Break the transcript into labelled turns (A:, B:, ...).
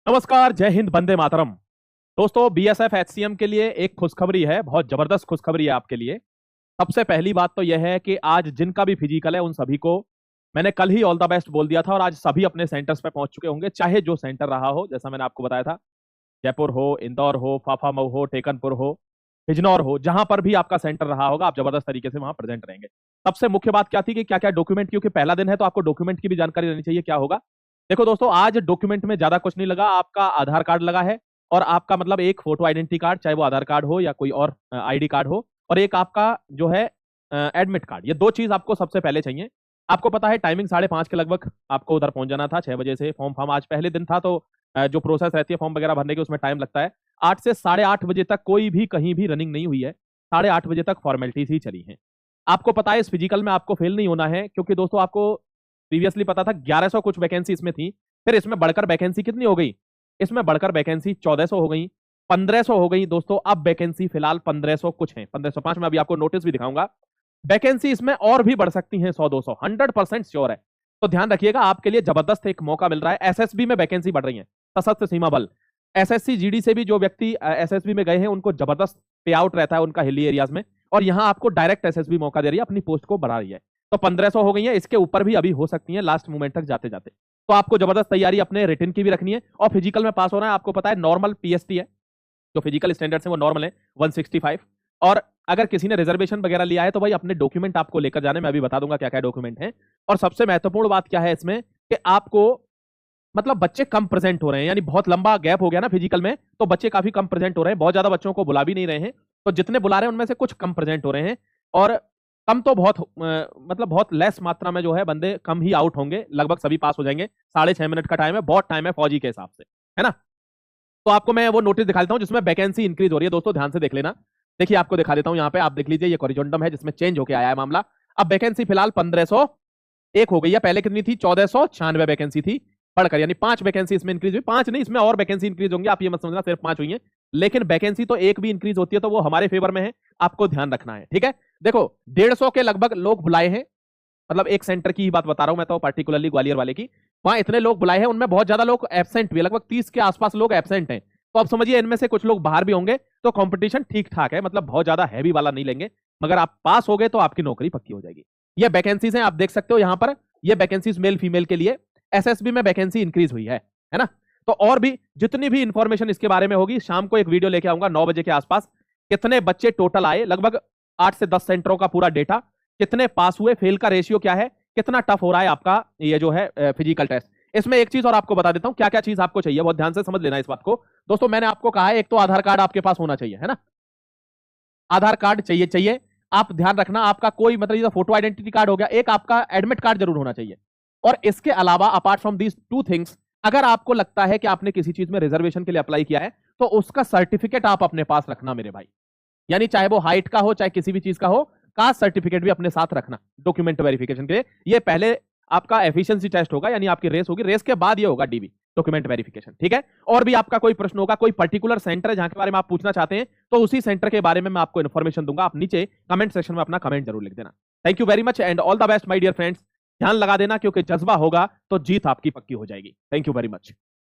A: नमस्कार, जय हिंद, वंदे मातरम। दोस्तों, बीएसएफ एचसीएम के लिए एक खुशखबरी है, बहुत जबरदस्त खुशखबरी है आपके लिए। सबसे पहली बात तो यह है कि आज जिनका भी फिजिकल है उन सभी को मैंने कल ही ऑल द बेस्ट बोल दिया था और आज सभी अपने सेंटर्स पे पहुंच चुके होंगे, चाहे जो सेंटर रहा हो। जैसा मैंने आपको बताया था, जयपुर हो, इंदौर हो, फाफामऊ हो, टेकनपुर हो, बिजनौर हो, जहां पर भी आपका सेंटर रहा होगा, आप जबरदस्त तरीके से वहां प्रेजेंट रहेंगे। सबसे मुख्य बात क्या थी कि क्या क्या डॉक्यूमेंट, क्योंकि पहला दिन है तो आपको डॉक्यूमेंट की भी जानकारी रहनी चाहिए क्या होगा। देखो दोस्तों, आज डॉक्यूमेंट में ज्यादा कुछ नहीं लगा, आपका आधार कार्ड लगा है और आपका मतलब एक फोटो आइडेंटिटी कार्ड, चाहे वो आधार कार्ड हो या कोई और आईडी कार्ड हो, और एक आपका जो है एडमिट कार्ड। ये दो चीज आपको सबसे पहले चाहिए। आपको पता है टाइमिंग 5:30 के लगभग आपको उधर पहुंच जाना था, 6 बजे से। फॉर्म आज पहले दिन था तो जो प्रोसेस रहती है फॉर्म वगैरह भरने की उसमें टाइम लगता है। 8 से 8:30 बजे तक कोई भी कहीं भी रनिंग नहीं हुई है, 8:30 बजे तक फॉर्मेलिटीज ही चली है। आपको पता है इस फिजिकल में आपको फेल नहीं होना है, क्योंकि दोस्तों आपको प्रीवियसली पता था 1100 कुछ वैकेंसी इसमें थी, फिर इसमें बढ़कर वैकेंसी कितनी हो गई, इसमें बढ़कर वैकेंसी 1400 हो गई, 1500 हो गई दोस्तों। अब वैकेंसी फिलहाल 1500 कुछ है, 1505 में अभी आपको नोटिस भी दिखाऊंगा। वैकेंसी इसमें और भी बढ़ सकती है 100-200, 100% श्योर है। तो ध्यान रखिएगा, आपके लिए जबरदस्त एक मौका मिल रहा है। एसएसबी में वैकेंसी बढ़ रही है, सशस्त्र सीमा बल। एसएससी जीडी से भी जो व्यक्ति एसएसबी में गए हैं उनको जबरदस्त पे आउट रहता है उनका हिली एरियाज में, और यहां आपको डायरेक्ट एसएसबी मौका दे रही है, अपनी पोस्ट को बढ़ा रही है। तो 1500 हो गई है, इसके ऊपर भी अभी हो सकती है लास्ट मोमेंट तक जाते जाते। तो आपको जबरदस्त तैयारी अपने रिटन की भी रखनी है, और फिजिकल में पास होना है। आपको पता है नॉर्मल पीएसटी है, जो फिजिकल स्टैंडर्ड है वो नॉर्मल है 165। और अगर किसी ने रिजर्वेशन वगैरह लिया है तो भाई अपने डॉक्यूमेंट आपको लेकर जाने, मैं अभी बता दूंगा क्या क्या डॉक्यूमेंट है। और सबसे महत्वपूर्ण बात क्या है इसमें कि आपको मतलब बच्चे कम प्रेजेंट हो रहे हैं, यानी बहुत लंबा गैप हो गया ना फिजिकल में, तो बच्चे काफी कम प्रेजेंट हो रहे हैं। बहुत ज्यादा बच्चों को बुला भी नहीं रहे हैं, तो जितने बुला रहे हैं उनमें से कुछ कम प्रेजेंट हो रहे हैं। और कम तो बहुत मतलब बहुत लेस मात्रा में जो है बंदे कम ही आउट होंगे, लगभग सभी पास हो जाएंगे। 6.5 मिनट का टाइम है, बहुत टाइम है फौजी के हिसाब से, है ना। तो आपको मैं वो नोटिस दिखा देता हूं जिसमें वैकेंसी इंक्रीज हो रही है। दोस्तों ध्यान से देख लेना। देखिए आपको दिखा देता हूं, यहाँ पे आप देख लीजिए, ये कोरिजेंडम है जिसमें चेंज होकर आया है मामला। अब वैकेंसी फिलहाल 1501 हो गई है, पहले कितनी थी 1496 वैकेंसी थी, बढ़कर यानी 5 वैकेंसी इसमें इंक्रीज हुई। 5 नहीं, इसमें और वैकेंसी इंक्रीज होंगी, आप ये मत समझना सिर्फ 5 हुई है। लेकिन वैकेंसी तो एक भी इंक्रीज होती है तो वो हमारे फेवर में है, आपको ध्यान रखना है, ठीक है। देखो 150 के लगभग लोग बुलाए हैं, मतलब एक सेंटर की ही बात बता रहा हूं मैं तो, पर्टिकुलरली ग्वालियर वाले की। वहां इतने लोग बुलाए हैं, उनमें बहुत ज्यादा लोग एब्सेंट भी, लगभग 30 के आसपास लोग एब्सेंट हैं। तो आप समझिए इनमें से कुछ लोग बाहर भी होंगे, तो कंपटीशन ठीक ठाक है, मतलब बहुत ज्यादा हैवी वाला नहीं लेंगे। मगर आप पास हो गए तो आपकी नौकरी पक्की हो जाएगी। ये वैकेंसीज हैं, आप देख सकते हो यहाँ पर, ये वैकेंसीज मेल फीमेल के लिए। एसएसबी में वैकेंसी इंक्रीज हुई है ना। तो और भी जितनी भी इंफॉर्मेशन इसके बारे में होगी, शाम को एक वीडियो लेके आऊंगा 9 बजे के आसपास। कितने बच्चे टोटल आए, लगभग 8 से 10 सेंटरों का पूरा डेटा, कितने पास हुए, फेल का रेशियो क्या है, कितना टफ हो रहा है आपका ये जो है फिजिकल टेस्ट। इसमें एक चीज और आपको बता देता हूं, क्या क्या चीज आपको चाहिए, बहुत ध्यान से समझ लेना इस बात को। दोस्तों मैंने आपको कहा है, एक तो आधार कार्ड आपके पास होना चाहिए, है ना। आधार कार्ड चाहिए। आप ध्यान रखना, आपका कोई मतलब ये फोटो आइडेंटिटी कार्ड हो गया, एक आपका एडमिट कार्ड जरूर होना चाहिए। और इसके अलावा अपार्ट फ्रॉम दीज 2 थिंग्स, अगर आपको लगता है कि आपने किसी चीज में रिजर्वेशन के लिए अप्लाई किया है तो उसका सर्टिफिकेट आप अपने पास रखना मेरे भाई। यानी चाहे वो हाइट का हो, चाहे किसी भी चीज का हो, कास्ट सर्टिफिकेट भी अपने साथ रखना डॉक्यूमेंट वेरिफिकेशन के लिए। ये पहले आपका एफिशिएंसी टेस्ट होगा, यानी आपकी रेस होगी, रेस के बाद ये होगा डीबी, डॉक्यूमेंट वेरिफिकेशन, ठीक है। और भी आपका कोई प्रश्न होगा, कोई पर्टिकुलर सेंटर है जहां के बारे में आप पूछना चाहते हैं, तो उसी सेंटर के बारे में मैं आपको इन्फॉर्मेशन दूंगा। आप नीचे कमेंट सेक्शन में अपना कमेंट जरूर लिख देना। Thank you very much and all the best my dear friends. ध्यान लगा देना, क्योंकि जज्बा होगा तो जीत आपकी पक्की हो जाएगी। Thank you very much.